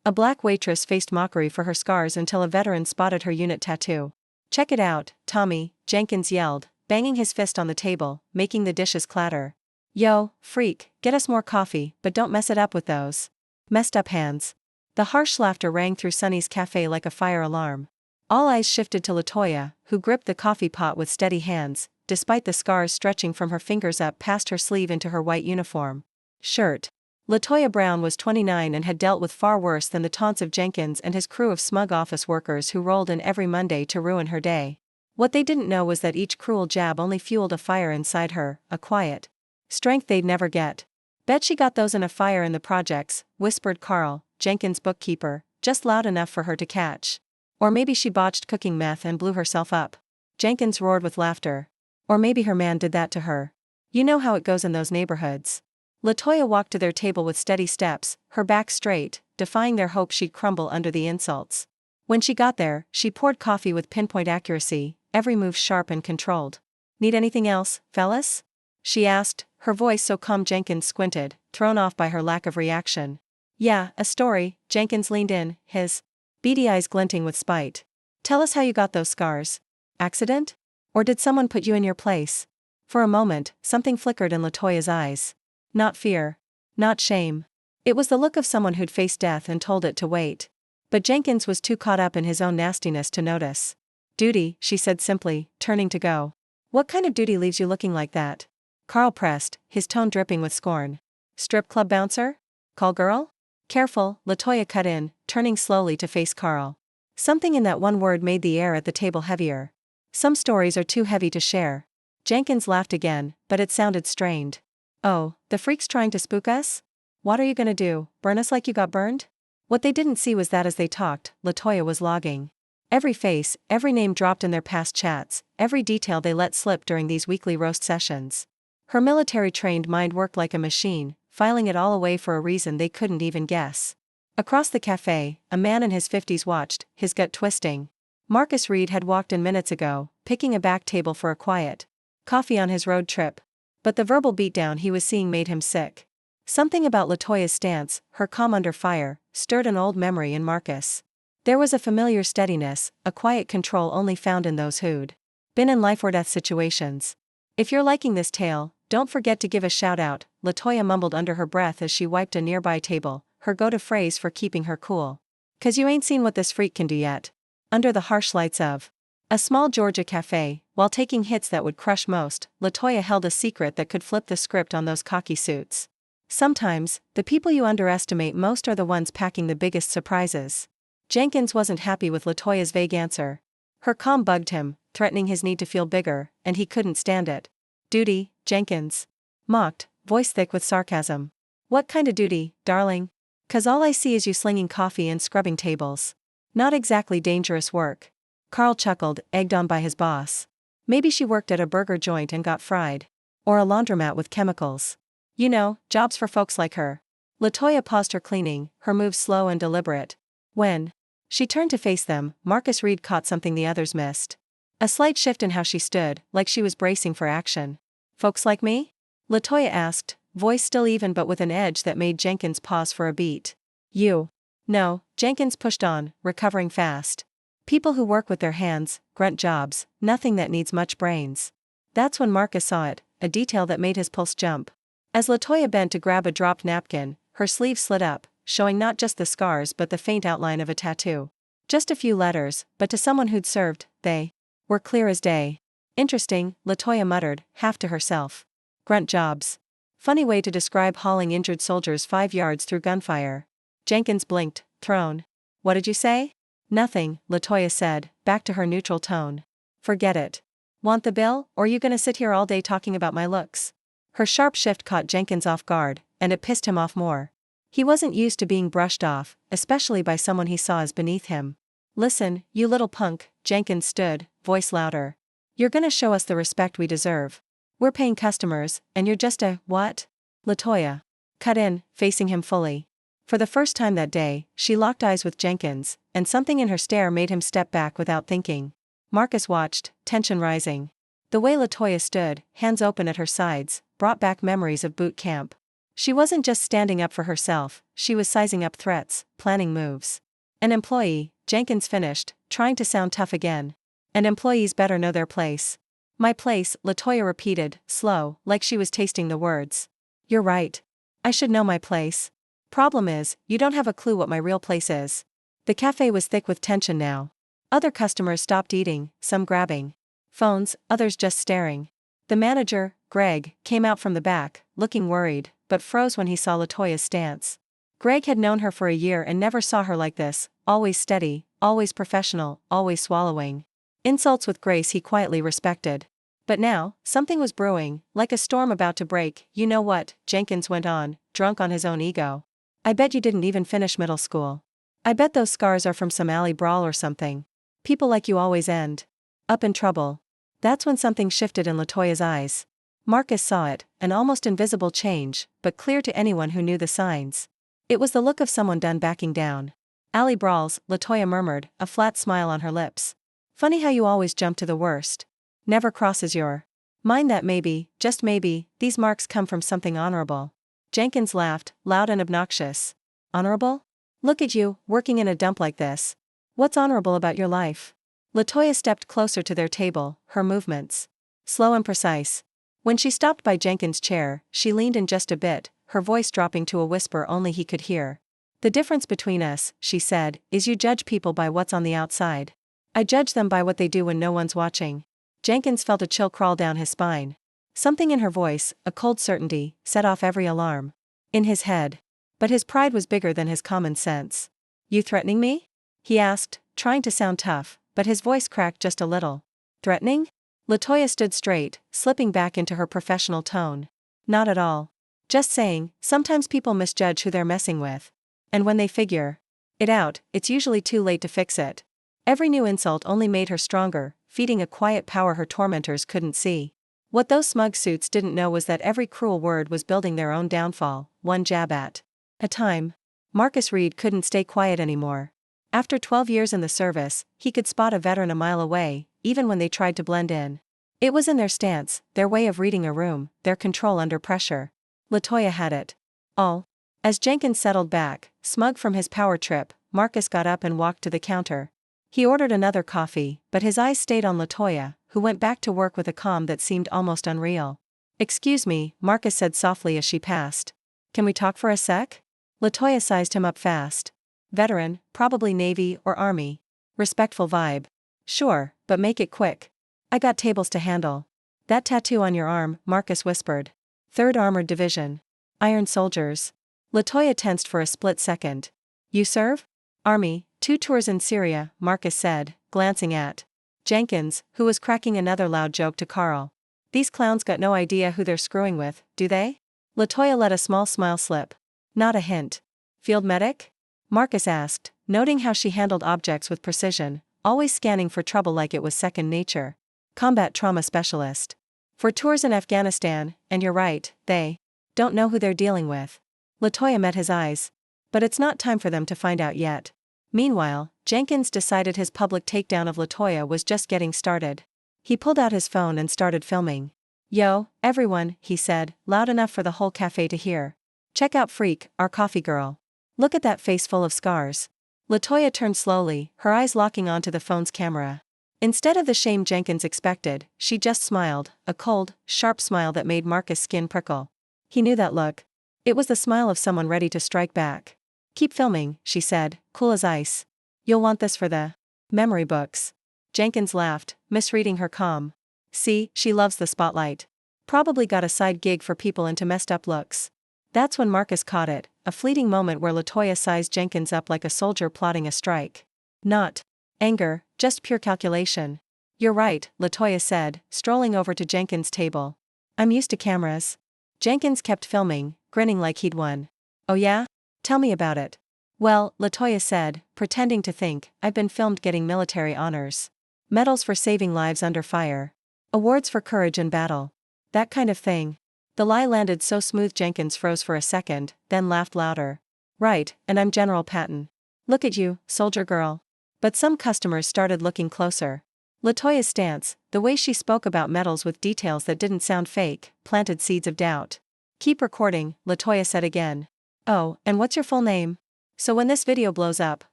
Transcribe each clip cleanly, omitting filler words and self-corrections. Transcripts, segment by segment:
A black waitress faced mockery for her scars until a veteran spotted her unit tattoo. "Check it out, Tommy," Jenkins yelled, banging his fist on the table, making the dishes clatter. "Yo, freak, get us more coffee, but don't mess it up with those messed up hands." The harsh laughter rang through Sunny's cafe like a fire alarm. All eyes shifted to Latoya, who gripped the coffee pot with steady hands, despite the scars stretching from her fingers up past her sleeve into her white uniform shirt. Latoya Brown was 29 and had dealt with far worse than the taunts of Jenkins and his crew of smug office workers who rolled in every Monday to ruin her day. What they didn't know was that each cruel jab only fueled a fire inside her, a quiet strength they'd never get. "Bet she got those in a fire in the projects," whispered Carl, Jenkins' bookkeeper, just loud enough for her to catch. "Or maybe she botched cooking meth and blew herself up." Jenkins roared with laughter. "Or maybe her man did that to her. You know how it goes in those neighborhoods." Latoya walked to their table with steady steps, her back straight, defying their hope she'd crumble under the insults. When she got there, she poured coffee with pinpoint accuracy, every move sharp and controlled. "Need anything else, fellas?" she asked, her voice so calm Jenkins squinted, thrown off by her lack of reaction. "Yeah, a story." Jenkins leaned in, his beady eyes glinting with spite. "Tell us how you got those scars. Accident? Or did someone put you in your place?" For a moment, something flickered in Latoya's eyes. Not fear. Not shame. It was the look of someone who'd faced death and told it to wait. But Jenkins was too caught up in his own nastiness to notice. "Duty," she said simply, turning to go. "What kind of duty leaves you looking like that?" Carl pressed, his tone dripping with scorn. "Strip club bouncer? Call girl?" "Careful," Latoya cut in, turning slowly to face Carl. Something in that one word made the air at the table heavier. "Some stories are too heavy to share." Jenkins laughed again, but it sounded strained. "Oh, the freak's trying to spook us? What are you gonna do, burn us like you got burned?" What they didn't see was that as they talked, Latoya was logging every face, every name dropped in their past chats, every detail they let slip during these weekly roast sessions. Her military-trained mind worked like a machine, filing it all away for a reason they couldn't even guess. Across the cafe, a man in his 50s watched, his gut twisting. Marcus Reed had walked in minutes ago, picking a back table for a quiet coffee on his road trip. But the verbal beatdown he was seeing made him sick. Something about Latoya's stance, her calm under fire, stirred an old memory in Marcus. There was a familiar steadiness, a quiet control only found in those who'd been in life-or-death situations. "If you're liking this tale, don't forget to give a shout-out," Latoya mumbled under her breath as she wiped a nearby table, her go-to phrase for keeping her cool. "'Cause you ain't seen what this freak can do yet." Under the harsh lights of a small Georgia cafe, while taking hits that would crush most, Latoya held a secret that could flip the script on those cocky suits. Sometimes, the people you underestimate most are the ones packing the biggest surprises. Jenkins wasn't happy with Latoya's vague answer. Her calm bugged him, threatening his need to feel bigger, and he couldn't stand it. "Duty," Jenkins mocked, voice thick with sarcasm. "What kind of duty, darling? 'Cause all I see is you slinging coffee and scrubbing tables. Not exactly dangerous work." Carl chuckled, egged on by his boss. Maybe she worked at a burger joint and got fried. Or a laundromat with chemicals. You know, jobs for folks like her. Latoya paused her cleaning, her moves slow and deliberate. When she turned to face them, Marcus Reed caught something the others missed. A slight shift in how she stood, like she was bracing for action. "Folks like me?" Latoya asked, voice still even but with an edge that made Jenkins pause for a beat. "You." "No," Jenkins pushed on, recovering fast. "People who work with their hands, grunt jobs, nothing that needs much brains." That's when Marcus saw it, a detail that made his pulse jump. As Latoya bent to grab a dropped napkin, her sleeve slid up, showing not just the scars but the faint outline of a tattoo. Just a few letters, but to someone who'd served, they were clear as day. "Interesting," Latoya muttered, half to herself. "Grunt jobs. Funny way to describe hauling injured soldiers 5 yards through gunfire." Jenkins blinked, thrown. "What did you say?" "Nothing," Latoya said, back to her neutral tone. "Forget it. Want the bill, or you gonna sit here all day talking about my looks?" Her sharp shift caught Jenkins off guard, and it pissed him off more. He wasn't used to being brushed off, especially by someone he saw as beneath him. "Listen, you little punk," Jenkins stood, voice louder. "You're gonna show us the respect we deserve. We're paying customers, and you're just a, what?" Latoya cut in, facing him fully. For the first time that day, she locked eyes with Jenkins, and something in her stare made him step back without thinking. Marcus watched, tension rising. The way Latoya stood, hands open at her sides, brought back memories of boot camp. She wasn't just standing up for herself, she was sizing up threats, planning moves. An employee, Jenkins finished, trying to sound tough again. And employees better know their place. My place, Latoya repeated, slow, like she was tasting the words. You're right. I should know my place. Problem is, you don't have a clue what my real place is. The cafe was thick with tension now. Other customers stopped eating, some grabbing phones, others just staring. The manager, Greg, came out from the back, looking worried, but froze when he saw Latoya's stance. Greg had known her for a year and never saw her like this, always steady, always professional, always swallowing insults with grace he quietly respected. But now, something was brewing, like a storm about to break. You know what, Jenkins went on, drunk on his own ego. I bet you didn't even finish middle school. I bet those scars are from some alley brawl or something. People like you always end up in trouble. That's when something shifted in Latoya's eyes. Marcus saw it, an almost invisible change, but clear to anyone who knew the signs. It was the look of someone done backing down. Alley brawls, Latoya murmured, a flat smile on her lips. Funny how you always jump to the worst. Never crosses your mind that maybe, just maybe, these marks come from something honorable. Jenkins laughed, loud and obnoxious. Honorable? Look at you, working in a dump like this. What's honorable about your life? Latoya stepped closer to their table, her movements slow and precise. When she stopped by Jenkins' chair, she leaned in just a bit, her voice dropping to a whisper only he could hear. The difference between us, she said, is you judge people by what's on the outside. I judge them by what they do when no one's watching. Jenkins felt a chill crawl down his spine. Something in her voice, a cold certainty, set off every alarm. In his head. But his pride was bigger than his common sense. You threatening me? He asked, trying to sound tough, but his voice cracked just a little. Threatening? Latoya stood straight, slipping back into her professional tone. Not at all. Just saying, sometimes people misjudge who they're messing with. And when they figure it out, it's usually too late to fix it. Every new insult only made her stronger, feeding a quiet power her tormentors couldn't see. What those smug suits didn't know was that every cruel word was building their own downfall, one jab at a time. Marcus Reed couldn't stay quiet anymore. After 12 years in the service, he could spot a veteran a mile away, even when they tried to blend in. It was in their stance, their way of reading a room, their control under pressure. Latoya had it all. As Jenkins settled back, smug from his power trip, Marcus got up and walked to the counter. He ordered another coffee, but his eyes stayed on Latoya, who went back to work with a calm that seemed almost unreal. Excuse me, Marcus said softly as she passed. Can we talk for a sec? Latoya sized him up fast. Veteran, probably Navy or Army. Respectful vibe. Sure, but make it quick. I got tables to handle. That tattoo on your arm, Marcus whispered. 3rd Armored Division. Iron Soldiers. Latoya tensed for a split second. You serve? Army, 2 tours in Syria, Marcus said, glancing at Jenkins, who was cracking another loud joke to Carl. These clowns got no idea who they're screwing with, do they? Latoya let a small smile slip. Not a hint. Field medic? Marcus asked, noting how she handled objects with precision, always scanning for trouble like it was second nature. Combat trauma specialist. For tours in Afghanistan, and you're right, they don't know who they're dealing with. Latoya met his eyes. But it's not time for them to find out yet. Meanwhile, Jenkins decided his public takedown of Latoya was just getting started. He pulled out his phone and started filming. Yo, everyone, he said, loud enough for the whole cafe to hear. Check out Freak, our coffee girl. Look at that face full of scars. Latoya turned slowly, her eyes locking onto the phone's camera. Instead of the shame Jenkins expected, she just smiled, a cold, sharp smile that made Marcus' skin prickle. He knew that look. It was the smile of someone ready to strike back. Keep filming, she said, cool as ice. You'll want this for the memory books. Jenkins laughed, misreading her calm. See, she loves the spotlight. Probably got a side gig for people into messed up looks. That's when Marcus caught it, a fleeting moment where Latoya sized Jenkins up like a soldier plotting a strike. Not anger, just pure calculation. You're right, Latoya said, strolling over to Jenkins' table. I'm used to cameras. Jenkins kept filming, grinning like he'd won. Oh yeah? Tell me about it. Well, Latoya said, pretending to think, I've been filmed getting military honors. Medals for saving lives under fire. Awards for courage in battle. That kind of thing. The lie landed so smooth Jenkins froze for a second, then laughed louder. Right, and I'm General Patton. Look at you, soldier girl. But some customers started looking closer. Latoya's stance, the way she spoke about medals with details that didn't sound fake, planted seeds of doubt. Keep recording, Latoya said again. Oh, and what's your full name? So when this video blows up,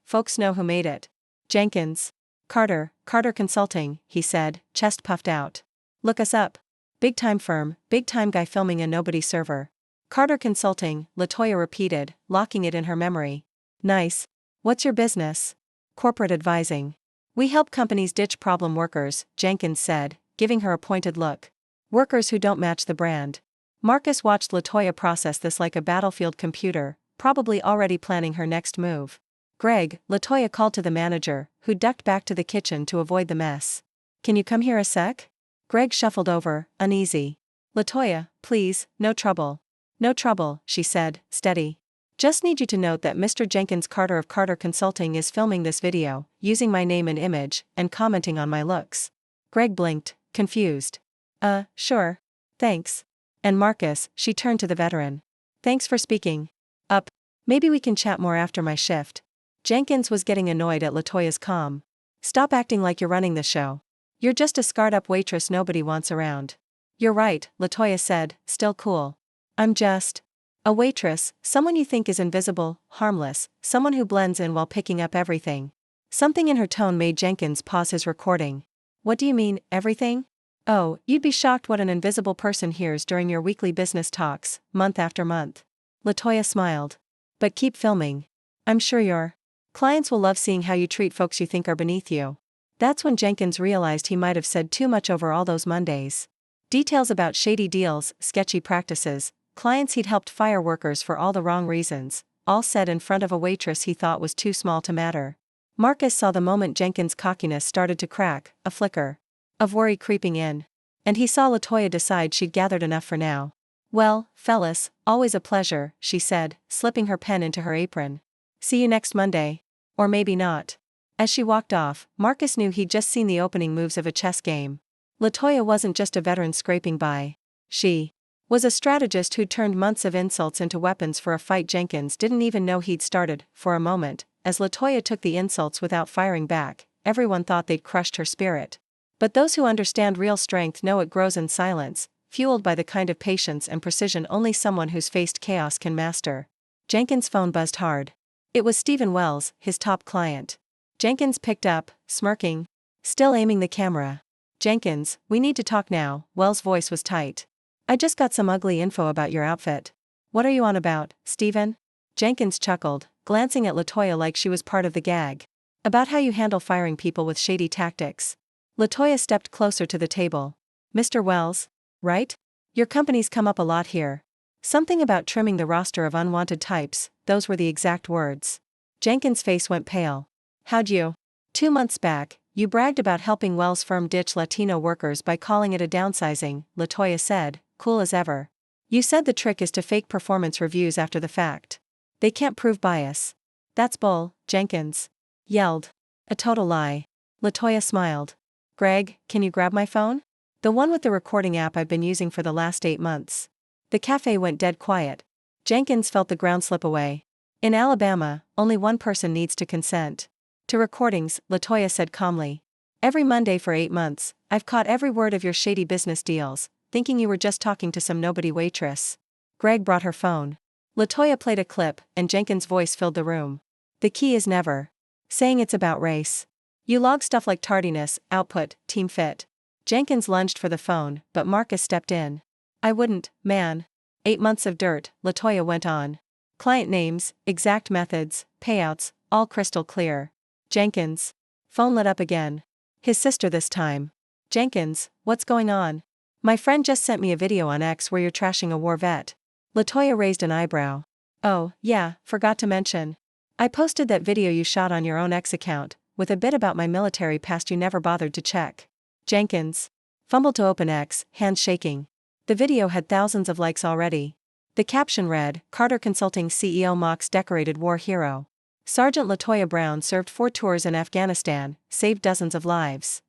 folks know who made it. Jenkins. Carter Consulting, he said, chest puffed out. Look us up. Big time firm, big time guy filming a nobody server. Carter Consulting, Latoya repeated, locking it in her memory. Nice. What's your business? Corporate advising. We help companies ditch problem workers, Jenkins said, giving her a pointed look. Workers who don't match the brand. Marcus watched Latoya process this like a battlefield computer, probably already planning her next move. Greg, Latoya called to the manager, who ducked back to the kitchen to avoid the mess. Can you come here a sec? Greg shuffled over, uneasy. Latoya, please, no trouble. No trouble, she said, steady. Just need you to note that Mr. Jenkins Carter of Carter Consulting is filming this video, using my name and image, and commenting on my looks. Greg blinked, confused. Sure. Thanks. And Marcus, she turned to the veteran. Thanks for speaking up. Maybe we can chat more after my shift. Jenkins was getting annoyed at Latoya's calm. Stop acting like you're running the show. You're just a scarred-up waitress nobody wants around. You're right, Latoya said, still cool. I'm just a waitress, someone you think is invisible, harmless, someone who blends in while picking up everything. Something in her tone made Jenkins pause his recording. What do you mean, everything? Oh, you'd be shocked what an invisible person hears during your weekly business talks, month after month. Latoya smiled. But keep filming. I'm sure your clients will love seeing how you treat folks you think are beneath you. That's when Jenkins realized he might have said too much over all those Mondays. Details about shady deals, sketchy practices, clients he'd helped fire workers for all the wrong reasons, all said in front of a waitress he thought was too small to matter. Marcus saw the moment Jenkins' cockiness started to crack, a flicker of worry creeping in. And he saw Latoya decide she'd gathered enough for now. Well, fellas, always a pleasure, she said, slipping her pen into her apron. See you next Monday. Or maybe not. As she walked off, Marcus knew he'd just seen the opening moves of a chess game. Latoya wasn't just a veteran scraping by. She was a strategist who'd turned months of insults into weapons for a fight Jenkins didn't even know he'd started. For a moment, as Latoya took the insults without firing back, everyone thought they'd crushed her spirit. But those who understand real strength know it grows in silence, fueled by the kind of patience and precision only someone who's faced chaos can master. Jenkins' phone buzzed hard. It was Stephen Wells, his top client. Jenkins picked up, smirking. Still aiming the camera. Jenkins, we need to talk now, Wells' voice was tight. I just got some ugly info about your outfit. What are you on about, Stephen? Jenkins chuckled, glancing at Latoya like she was part of the gag. About how you handle firing people with shady tactics. Latoya stepped closer to the table. Mr. Wells? Right? Your company's come up a lot here. Something about trimming the roster of unwanted types, those were the exact words. Jenkins' face went pale. How'd you? 2 months back, you bragged about helping Wells' firm ditch Latino workers by calling it a downsizing, Latoya said, cool as ever. You said the trick is to fake performance reviews after the fact. They can't prove bias. That's bull, Jenkins yelled. A total lie. Latoya smiled. Greg, can you grab my phone? The one with the recording app I've been using for the last 8 months. The cafe went dead quiet. Jenkins felt the ground slip away. In Alabama, only one person needs to consent to recordings, Latoya said calmly. Every Monday for 8 months, I've caught every word of your shady business deals, thinking you were just talking to some nobody waitress. Greg brought her phone. Latoya played a clip, and Jenkins' voice filled the room. The key is never saying it's about race. You log stuff like tardiness, output, team fit. Jenkins lunged for the phone, but Marcus stepped in. I wouldn't, man. 8 months of dirt, Latoya went on. Client names, exact methods, payouts, all crystal clear. Jenkins. Phone lit up again. His sister this time. Jenkins, what's going on? My friend just sent me a video on X where you're trashing a war vet. Latoya raised an eyebrow. Oh, yeah, forgot to mention. I posted that video you shot on your own X account, with a bit about my military past you never bothered to check. Jenkins fumbled to open X, hands shaking. The video had thousands of likes already. The caption read, Carter Consulting CEO mocks decorated war hero. Sergeant Latoya Brown served 4 tours in Afghanistan, saved dozens of lives.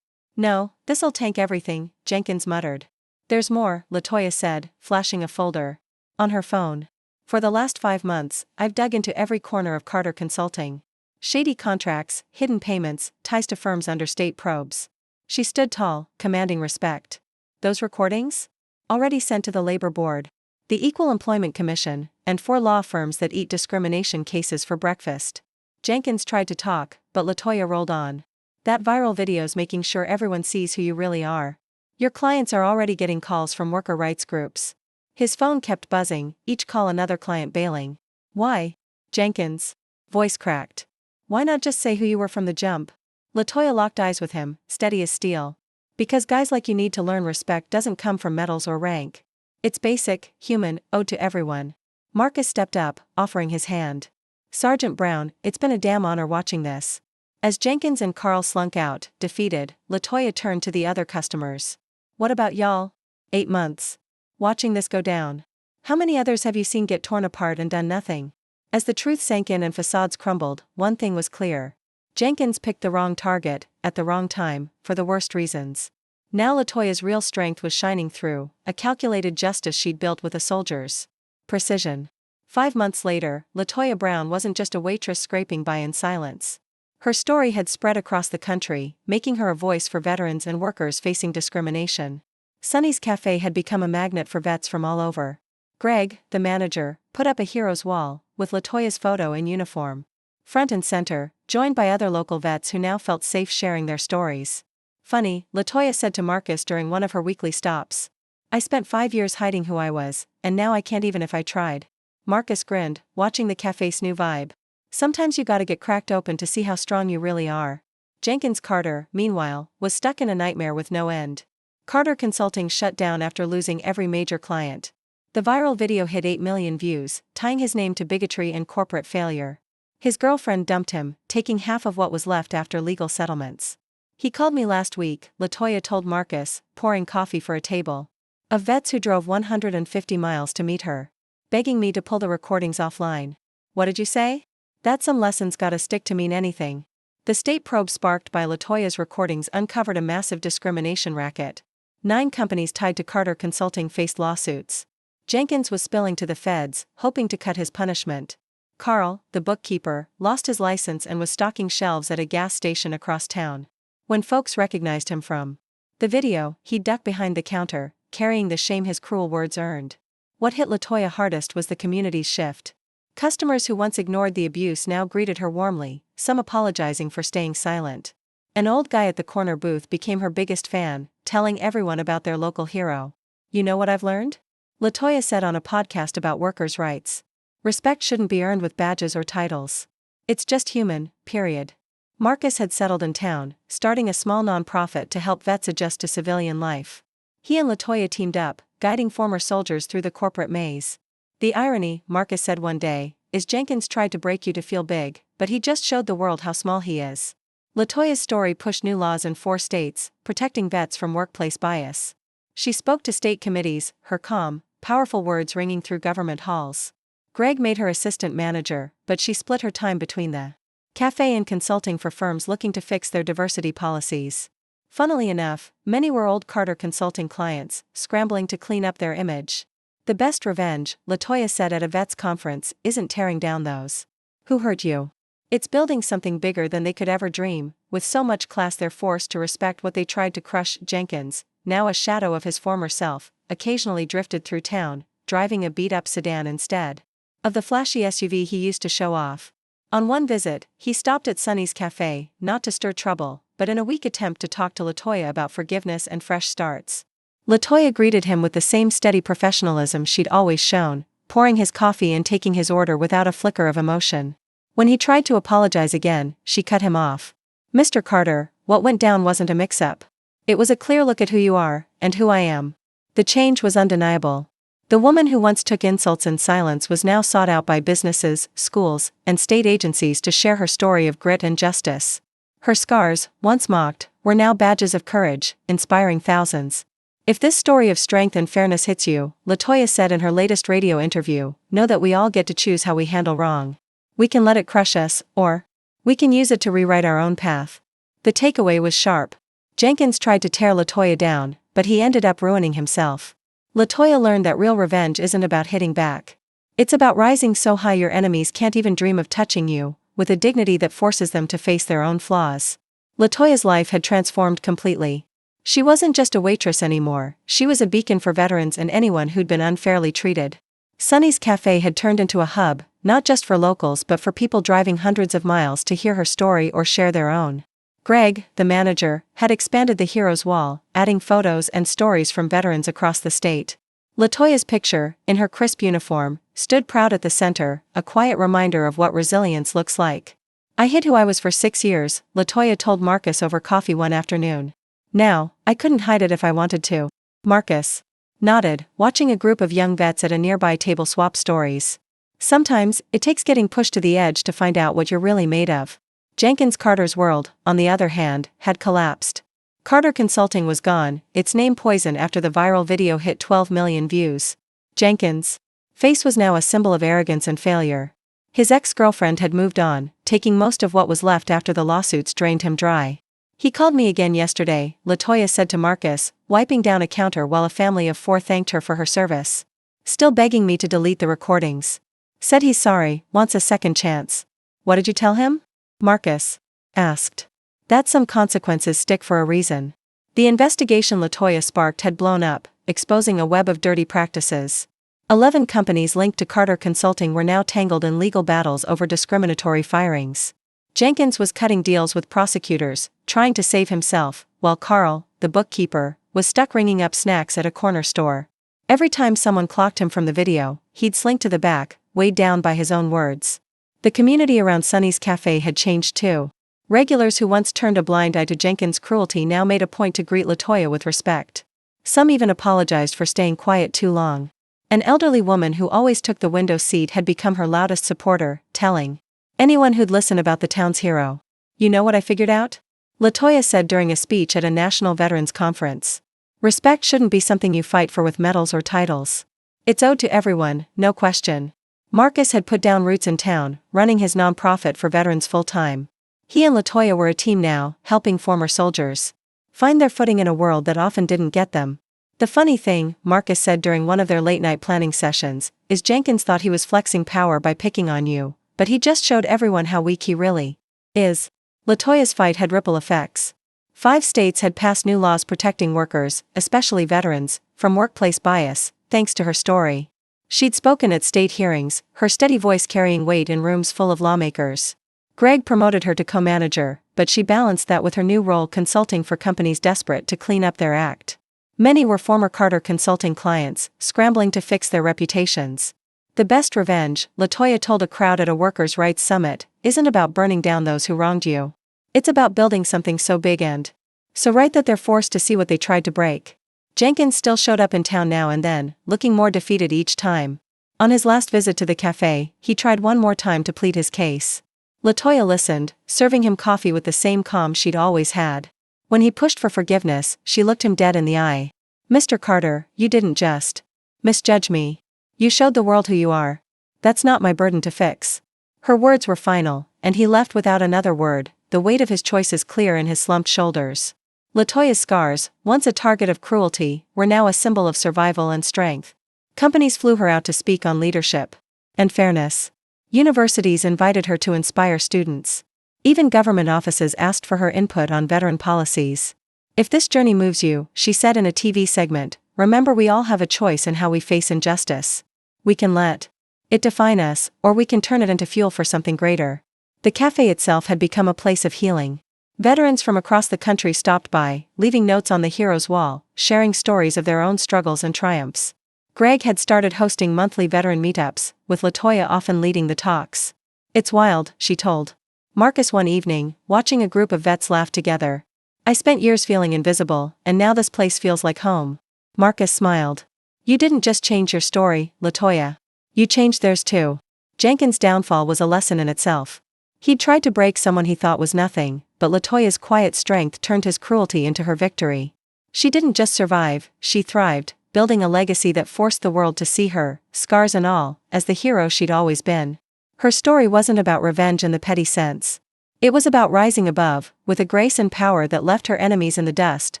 No, this'll tank everything, Jenkins muttered. There's more, Latoya said, flashing a folder on her phone. For the last 5 months, I've dug into every corner of Carter Consulting. Shady contracts, hidden payments, ties to firms under state probes. She stood tall, commanding respect. Those recordings? Already sent to the labor board. the Equal Employment Commission, and 4 law firms that eat discrimination cases for breakfast. Jenkins tried to talk, but Latoya rolled on. That viral video's making sure everyone sees who you really are. Your clients are already getting calls from worker rights groups. His phone kept buzzing, each call another client bailing. Why? Jenkins' voice cracked. Why not just say who you were from the jump? Latoya locked eyes with him, steady as steel. Because guys like you need to learn respect doesn't come from medals or rank. It's basic, human, owed to everyone. Marcus stepped up, offering his hand. Sergeant Brown, it's been a damn honor watching this. As Jenkins and Carl slunk out, defeated, Latoya turned to the other customers. What about y'all? 8 months. Watching this go down. How many others have you seen get torn apart and done nothing? As the truth sank in and facades crumbled, one thing was clear. Jenkins picked the wrong target, at the wrong time, for the worst reasons. Now Latoya's real strength was shining through, a calculated justice she'd built with a soldier's precision. 5 months later, Latoya Brown wasn't just a waitress scraping by in silence. Her story had spread across the country, making her a voice for veterans and workers facing discrimination. Sonny's Cafe had become a magnet for vets from all over. Greg, the manager, put up a hero's wall, with Latoya's photo in uniform. Front and center, joined by other local vets who now felt safe sharing their stories. Funny, Latoya said to Marcus during one of her weekly stops. I spent 5 years hiding who I was, and now I can't even if I tried. Marcus grinned, watching the cafe's new vibe. Sometimes you gotta get cracked open to see how strong you really are. Jenkins Carter, meanwhile, was stuck in a nightmare with no end. Carter Consulting shut down after losing every major client. The viral video hit 8 million views, tying his name to bigotry and corporate failure. His girlfriend dumped him, taking half of what was left after legal settlements. He called me last week, Latoya told Marcus, pouring coffee for a table of vets who drove 150 miles to meet her, begging me to pull the recordings offline. What did you say? That some lessons gotta stick to mean anything. The state probe sparked by Latoya's recordings uncovered a massive discrimination racket. 9 companies tied to Carter Consulting faced lawsuits. Jenkins was spilling to the feds, hoping to cut his punishment. Carl, the bookkeeper, lost his license and was stocking shelves at a gas station across town. When folks recognized him from the video, he ducked behind the counter, carrying the shame his cruel words earned. What hit Latoya hardest was the community's shift. Customers who once ignored the abuse now greeted her warmly, some apologizing for staying silent. An old guy at the corner booth became her biggest fan, telling everyone about their local hero. You know what I've learned? Latoya said on a podcast about workers' rights. Respect shouldn't be earned with badges or titles. It's just human, period. Marcus had settled in town, starting a small nonprofit to help vets adjust to civilian life. He and Latoya teamed up, guiding former soldiers through the corporate maze. The irony, Marcus said one day, is Jenkins tried to break you to feel big, but he just showed the world how small he is. Latoya's story pushed new laws in 4 states, protecting vets from workplace bias. She spoke to state committees, her calm, powerful words ringing through government halls. Greg made her assistant manager, but she split her time between the cafe and consulting for firms looking to fix their diversity policies. Funnily enough, many were old Carter Consulting clients, scrambling to clean up their image. The best revenge, Latoya said at a vets conference, isn't tearing down those who hurt you. It's building something bigger than they could ever dream. With so much class they're forced to respect what they tried to crush. Jenkins, now a shadow of his former self, occasionally drifted through town, driving a beat-up sedan instead of the flashy SUV he used to show off. On one visit, he stopped at Sonny's Cafe, not to stir trouble, but in a weak attempt to talk to Latoya about forgiveness and fresh starts. Latoya greeted him with the same steady professionalism she'd always shown, pouring his coffee and taking his order without a flicker of emotion. When he tried to apologize again, she cut him off. Mr. Carter, what went down wasn't a mix-up. It was a clear look at who you are, and who I am. The change was undeniable. The woman who once took insults in silence was now sought out by businesses, schools, and state agencies to share her story of grit and justice. Her scars, once mocked, were now badges of courage, inspiring thousands. If this story of strength and fairness hits you, Latoya said in her latest radio interview, know that we all get to choose how we handle wrong. We can let it crush us, or we can use it to rewrite our own path. The takeaway was sharp. Jenkins tried to tear Latoya down, but he ended up ruining himself. Latoya learned that real revenge isn't about hitting back. It's about rising so high your enemies can't even dream of touching you, with a dignity that forces them to face their own flaws. Latoya's life had transformed completely. She wasn't just a waitress anymore, she was a beacon for veterans and anyone who'd been unfairly treated. Sunny's Cafe had turned into a hub, not just for locals but for people driving hundreds of miles to hear her story or share their own. Greg, the manager, had expanded the Heroes Wall, adding photos and stories from veterans across the state. Latoya's picture, in her crisp uniform, stood proud at the center, a quiet reminder of what resilience looks like. "I hid who I was for 6 years," Latoya told Marcus over coffee one afternoon. "Now, I couldn't hide it if I wanted to." Marcus nodded, watching a group of young vets at a nearby table swap stories. "Sometimes, it takes getting pushed to the edge to find out what you're really made of." Jenkins Carter's world, on the other hand, had collapsed. Carter Consulting was gone, its name poisoned after the viral video hit 12 million views. Jenkins' face was now a symbol of arrogance and failure. His ex-girlfriend had moved on, taking most of what was left after the lawsuits drained him dry. "He called me again yesterday," Latoya said to Marcus, wiping down a counter while a family of 4 thanked her for her service. "Still begging me to delete the recordings. Said he's sorry, wants a second chance." "What did you tell him?" Marcus asked. "That some consequences stick for a reason." The investigation Latoya sparked had blown up, exposing a web of dirty practices. 11 companies linked to Carter Consulting were now tangled in legal battles over discriminatory firings. Jenkins was cutting deals with prosecutors, trying to save himself, while Carl, the bookkeeper, was stuck ringing up snacks at a corner store. Every time someone clocked him from the video, he'd slink to the back, weighed down by his own words. The community around Sunny's Cafe had changed too. Regulars who once turned a blind eye to Jenkins' cruelty now made a point to greet Latoya with respect. Some even apologized for staying quiet too long. An elderly woman who always took the window seat had become her loudest supporter, telling anyone who'd listen about the town's hero. "You know what I figured out?" Latoya said during a speech at a national veterans conference. "Respect shouldn't be something you fight for with medals or titles. It's owed to everyone, no question." Marcus had put down roots in town, running his nonprofit for veterans full-time. He and Latoya were a team now, helping former soldiers find their footing in a world that often didn't get them. "The funny thing," Marcus said during one of their late-night planning sessions, "is Jenkins thought he was flexing power by picking on you, but he just showed everyone how weak he really is." Latoya's fight had ripple effects. 5 states had passed new laws protecting workers, especially veterans, from workplace bias, thanks to her story. She'd spoken at state hearings, her steady voice carrying weight in rooms full of lawmakers. Greg promoted her to co-manager, but she balanced that with her new role consulting for companies desperate to clean up their act. Many were former Carter Consulting clients, scrambling to fix their reputations. "The best revenge," Latoya told a crowd at a workers' rights summit, "isn't about burning down those who wronged you. It's about building something so big and so right that they're forced to see what they tried to break." Jenkins still showed up in town now and then, looking more defeated each time. On his last visit to the cafe, he tried one more time to plead his case. Latoya listened, serving him coffee with the same calm she'd always had. When he pushed for forgiveness, she looked him dead in the eye. "Mr. Carter, you didn't just misjudge me. You showed the world who you are. That's not my burden to fix." Her words were final, and he left without another word, the weight of his choices clear in his slumped shoulders. Latoya's scars, once a target of cruelty, were now a symbol of survival and strength. Companies flew her out to speak on leadership and fairness. Universities invited her to inspire students. Even government offices asked for her input on veteran policies. "If this journey moves you," she said in a TV segment, "remember we all have a choice in how we face injustice. We can let it define us, or we can turn it into fuel for something greater." The cafe itself had become a place of healing. Veterans from across the country stopped by, leaving notes on the Heroes Wall, sharing stories of their own struggles and triumphs. Greg had started hosting monthly veteran meetups, with Latoya often leading the talks. "It's wild," she told Marcus one evening, watching a group of vets laugh together. "I spent years feeling invisible, and now this place feels like home." Marcus smiled. "You didn't just change your story, Latoya. You changed theirs too." Jenkins' downfall was a lesson in itself. He'd tried to break someone he thought was nothing, but Latoya's quiet strength turned his cruelty into her victory. She didn't just survive, she thrived, building a legacy that forced the world to see her, scars and all, as the hero she'd always been. Her story wasn't about revenge in the petty sense. It was about rising above, with a grace and power that left her enemies in the dust,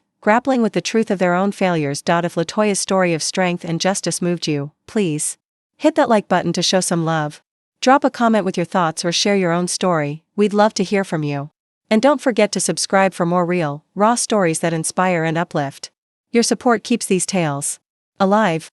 grappling with the truth of their own failures. If Latoya's story of strength and justice moved you, please hit that like button to show some love. Drop a comment with your thoughts or share your own story, we'd love to hear from you. And don't forget to subscribe for more real, raw stories that inspire and uplift. Your support keeps these tales alive.